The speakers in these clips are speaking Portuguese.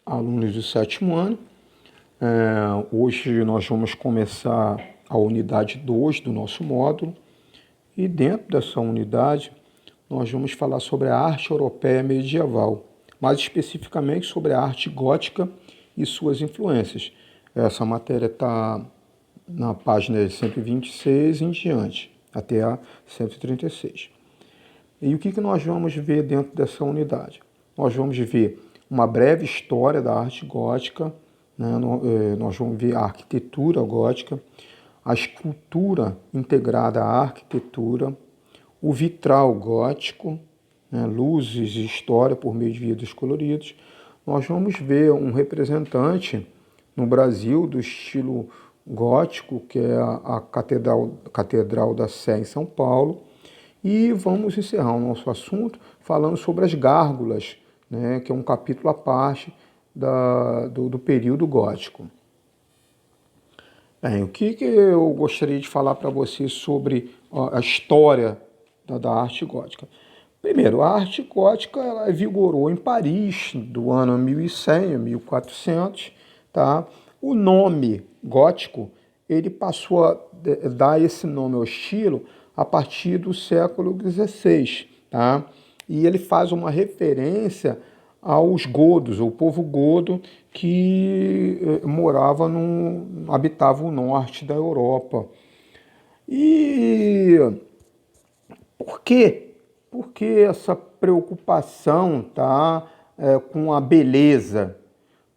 alunos do sétimo ano. Hoje nós vamos começar a unidade 2 do nosso módulo e dentro dessa unidade nós vamos falar sobre a arte europeia medieval, mais especificamente sobre a arte gótica e suas influências. Essa matéria está na página 126 em diante, até a 136. E o que nós vamos ver dentro dessa unidade? Nós vamos ver uma breve história da arte gótica, né? Nós vamos ver a arquitetura gótica, a escultura integrada à arquitetura, o vitral gótico, né? Luzes e história por meio de vidros coloridos. Nós vamos ver um representante no Brasil do estilo gótico, que é a Catedral da Sé em São Paulo. E vamos encerrar o nosso assunto falando sobre as gárgulas, né, que é um capítulo à parte do período gótico. Bem, o que eu gostaria de falar para vocês sobre a história da arte gótica? Primeiro, a arte gótica ela vigorou em Paris do ano 1100 a 1400, tá? O nome gótico ele passou a dar esse nome ao estilo a partir do século XVI, tá? E ele faz uma referência aos godos, o povo godo que habitava o norte da Europa. E por quê? Por que essa preocupação, tá, com a beleza?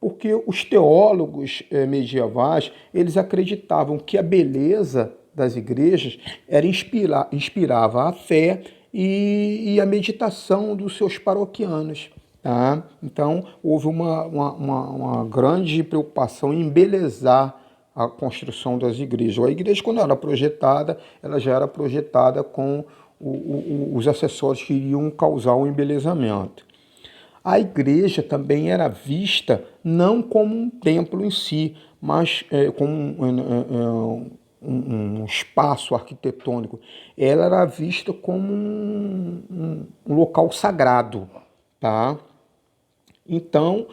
Porque os teólogos medievais, eles acreditavam que a beleza das igrejas inspirava a fé e a meditação dos seus paroquianos. Tá? Então, houve uma grande preocupação em embelezar a construção das igrejas. A igreja, quando era projetada, ela já era projetada com os acessórios que iriam causar o embelezamento. A igreja também era vista não como um templo em si, mas como um espaço arquitetônico. Ela era vista como um local sagrado, tá? Então,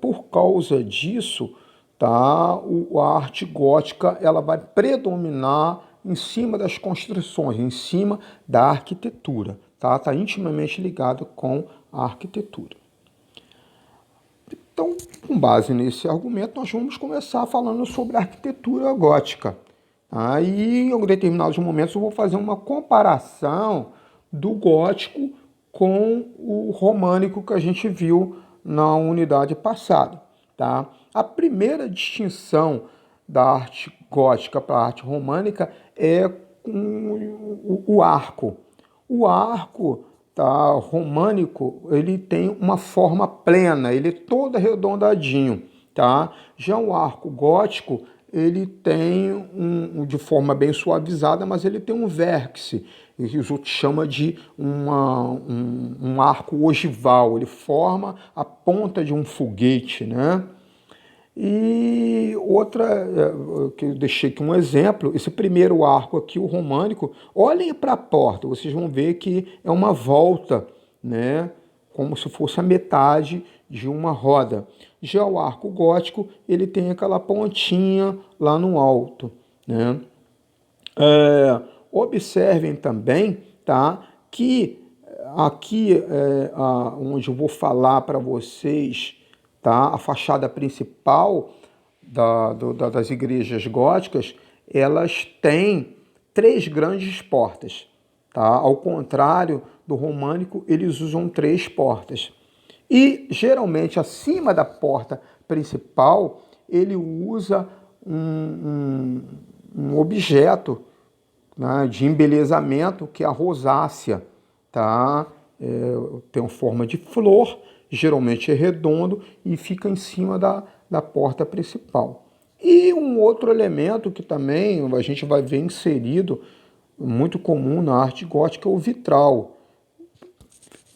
por causa disso, tá, a arte gótica ela vai predominar em cima das construções, em cima da arquitetura. Tá intimamente ligado com a arquitetura. Então, com base nesse argumento, nós vamos começar falando sobre a arquitetura gótica. Aí, em determinados momentos, eu vou fazer uma comparação do gótico com o românico que a gente viu na unidade passada. Tá? A primeira distinção da arte gótica para a arte românica é o arco. O arco românico, ele tem uma forma plena, ele é todo arredondadinho, tá? Já o arco gótico, ele tem de forma bem suavizada, mas ele tem um vértice, que os outros chamam de um arco ogival, ele forma a ponta de um foguete, né? E outra, que eu deixei aqui um exemplo, esse primeiro arco aqui, o românico, olhem para a porta, vocês vão ver que é uma volta, né? Como se fosse a metade de uma roda. Já o arco gótico, ele tem aquela pontinha lá no alto, né? Observem também, tá, que aqui onde eu vou falar para vocês, tá, a fachada principal das igrejas góticas, elas têm 3 grandes portas. Tá? Ao contrário do românico, eles usam 3 portas. E, geralmente, acima da porta principal, ele usa um objeto, né, de embelezamento, que é a rosácea. Tá? Tem uma forma de flor, geralmente é redondo e fica em cima da porta principal. E um outro elemento que também a gente vai ver inserido, muito comum na arte gótica, é o vitral.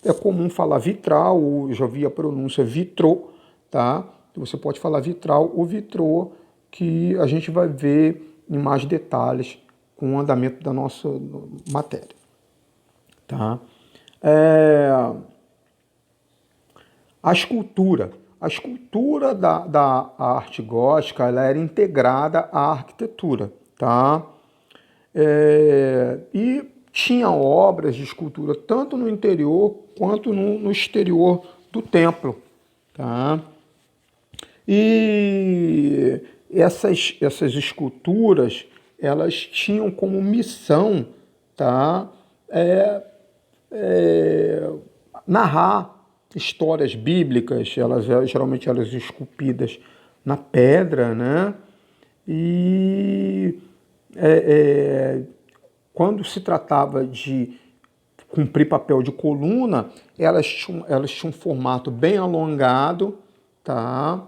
É comum falar vitral, eu já vi a pronúncia vitrô, tá? Você pode falar vitral ou vitrô, que a gente vai ver em mais detalhes com o andamento da nossa matéria. Tá? A escultura. a escultura da arte gótica ela era integrada à arquitetura, tá? E tinha obras de escultura tanto no interior quanto no exterior do templo, tá? E essas esculturas, elas tinham como missão, tá? Narrar histórias bíblicas, geralmente elas esculpidas na pedra, né? E quando se tratava de cumprir papel de coluna, elas tinham um formato bem alongado, tá?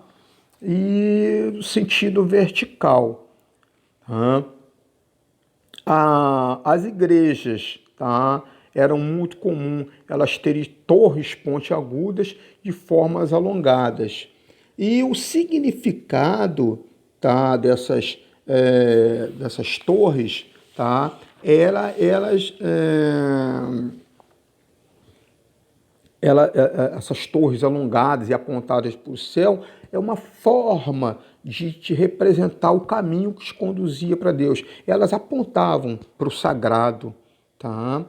E no sentido vertical. Tá? As igrejas, tá? Eram muito comum elas terem torres pontiagudas de formas alongadas. E o significado, tá, dessas torres, tá, essas torres alongadas e apontadas para o céu é uma forma de representar o caminho que os conduzia para Deus. Elas apontavam para o sagrado, tá?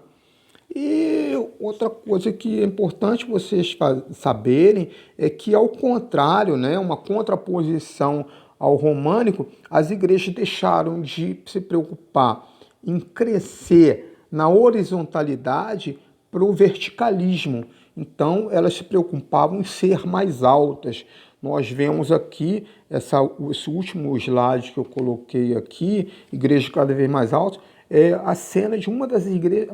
E outra coisa que é importante vocês saberem é que, ao contrário, né, uma contraposição ao românico, as igrejas deixaram de se preocupar em crescer na horizontalidade para o verticalismo. Então, elas se preocupavam em ser mais altas. Nós vemos aqui, esse último slide que eu coloquei aqui, igrejas cada vez mais altas, é a cena de uma das igrejas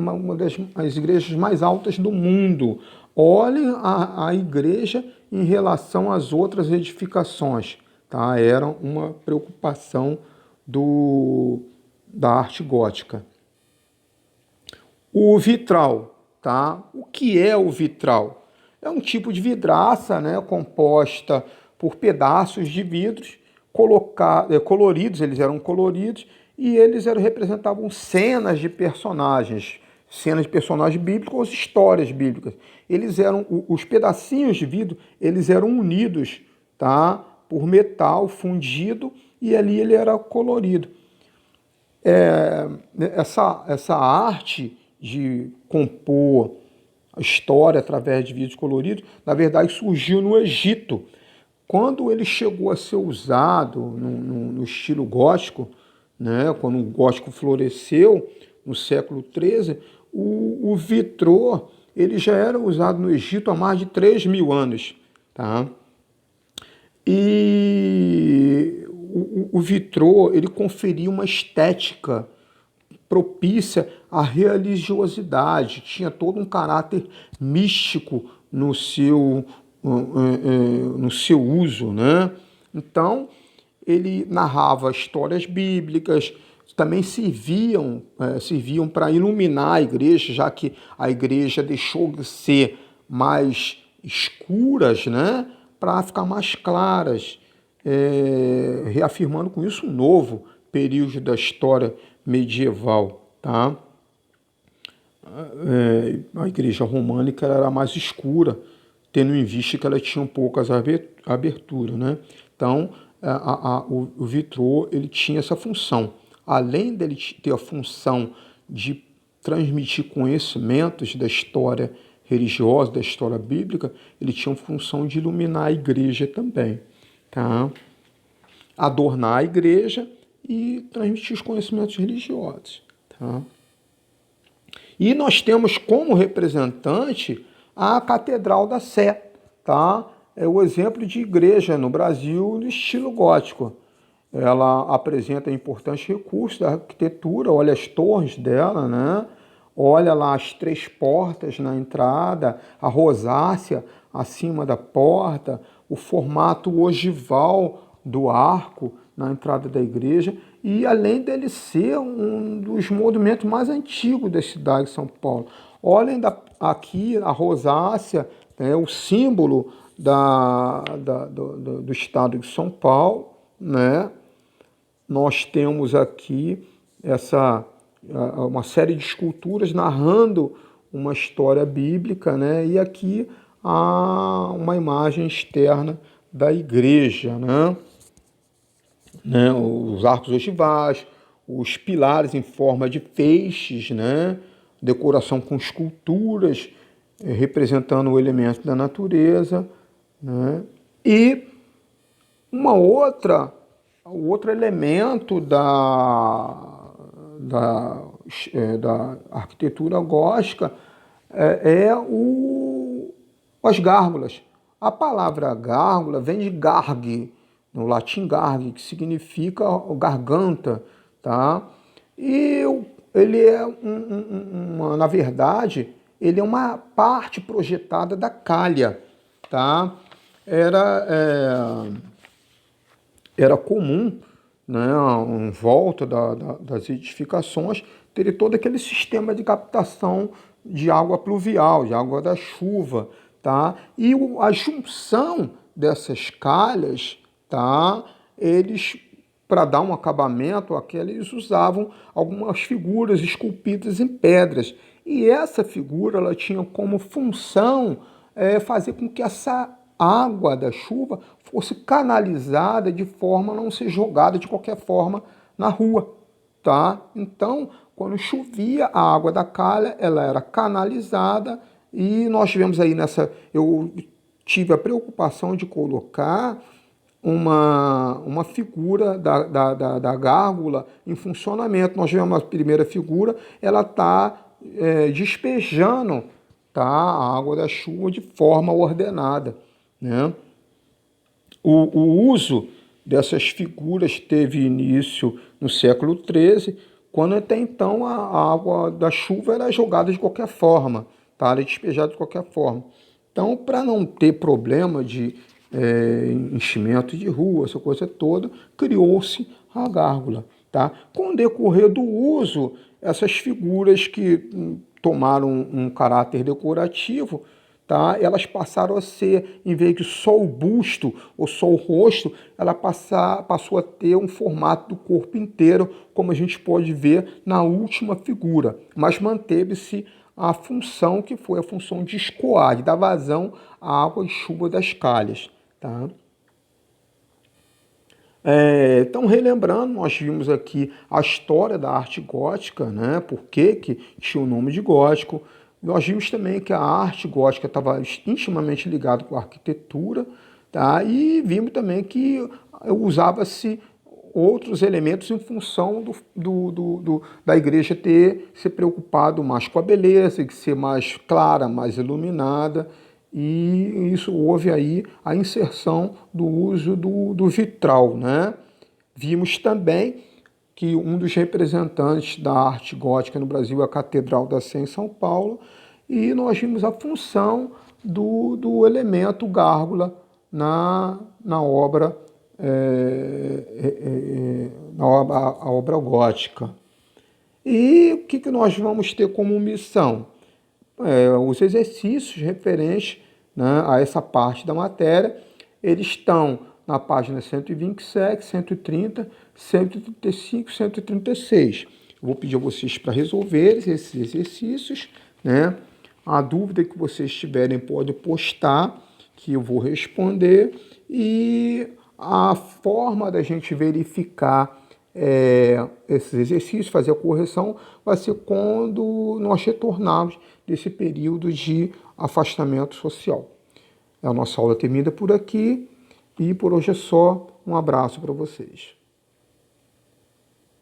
mais altas do mundo. Olhem a igreja em relação às outras edificações. Tá? Era uma preocupação da arte gótica. O vitral. Tá? O que é o vitral? É um tipo de vidraça, né, composta por pedaços de vidros coloridos, eles eram coloridos, e representavam cenas de personagens bíblicos ou histórias bíblicas. Os pedacinhos de vidro, eles eram unidos, tá, por metal fundido, e ali ele era colorido. Essa arte de compor a história através de vidros coloridos, na verdade surgiu no Egito. Quando ele chegou a ser usado no estilo gótico, né, quando o gótico floresceu no século XIII, o vitrô ele já era usado no Egito há mais de 3.000 anos. Tá? E o vitrô ele conferia uma estética propícia à religiosidade, tinha todo um caráter místico no seu uso, né? Então, ele narrava histórias bíblicas, também serviam para iluminar a igreja, já que a igreja deixou de ser mais escuras, né? Para ficar mais claras, reafirmando com isso um novo período da história medieval, tá? A igreja românica era mais escura, tendo em vista que ela tinha poucas aberturas, né? Então, o vitrô ele tinha essa função. Além dele ter a função de transmitir conhecimentos da história religiosa, da história bíblica, ele tinha a função de iluminar a igreja também, tá? Adornar a igreja e transmitir os conhecimentos religiosos, tá? E nós temos como representante a Catedral da Sé, tá? É o exemplo de igreja no Brasil no estilo gótico. Ela apresenta importantes recursos da arquitetura, olha as torres dela, né? Olha lá as 3 portas na entrada, a rosácea acima da porta, o formato ogival do arco na entrada da igreja, e além dele ser um dos monumentos mais antigos da cidade de São Paulo. Olhem aqui a rosácea, o símbolo do estado de São Paulo, né? Nós temos aqui uma série de esculturas narrando uma história bíblica, né? E aqui há uma imagem externa da igreja, né? Os arcos ogivais, os pilares em forma de feixes, né? Decoração com esculturas representando o elemento da natureza, né? E o outro elemento da arquitetura gótica as gárgulas. A palavra gárgula vem de gargue, no latim gargue, que significa garganta, tá? E ele é, na verdade, ele é uma parte projetada da calha, tá? Era comum, né, em volta das edificações, ter todo aquele sistema de captação de água pluvial, de água da chuva, tá? E a junção dessas calhas, tá? Eles, para dar um acabamento, eles usavam algumas figuras esculpidas em pedras. E essa figura ela tinha como função fazer com que essa água da chuva fosse canalizada de forma a não ser jogada de qualquer forma na rua, tá? Então, quando chovia, a água da calha, ela era canalizada e nós tivemos aí eu tive a preocupação de colocar uma figura da gárgula em funcionamento. Nós tivemos a primeira figura, ela está despejando, tá, a água da chuva de forma ordenada, né? O uso dessas figuras teve início no século XIII, quando até então a água da chuva era jogada de qualquer forma, tá? Era despejada de qualquer forma. Então, para não ter problema de enchimento de rua, essa coisa toda, criou-se a gárgula, tá? Com o decorrer do uso, essas figuras que tomaram um caráter decorativo, tá? Elas passaram a ser, em vez de só o busto ou só o rosto, ela passou a ter um formato do corpo inteiro, como a gente pode ver na última figura, mas manteve-se a função que foi a função de escoar, de dar vazão à água e chuva das calhas, tá? Então, relembrando, nós vimos aqui a história da arte gótica, né? Por que tinha o nome de gótico. Nós vimos também que a arte gótica estava intimamente ligada com a arquitetura, tá? E vimos também que usava-se outros elementos em função da igreja ter se preocupado mais com a beleza, de ser mais clara, mais iluminada, e isso houve aí a inserção do uso do vitral, né? Vimos também que um dos representantes da arte gótica no Brasil é a Catedral da Sé em São Paulo, e nós vimos a função do elemento gárgula na obra a obra gótica. E o que nós vamos ter como missão? Os exercícios referentes, né, a essa parte da matéria, eles estão na página 127, 130, 135, 136. Eu vou pedir a vocês para resolver esses exercícios, né? A dúvida que vocês tiverem pode postar, que eu vou responder, e a forma da gente verificar esses exercícios, fazer a correção, vai ser quando nós retornarmos desse período de afastamento social. A nossa aula termina por aqui e por hoje é só. Um abraço para vocês.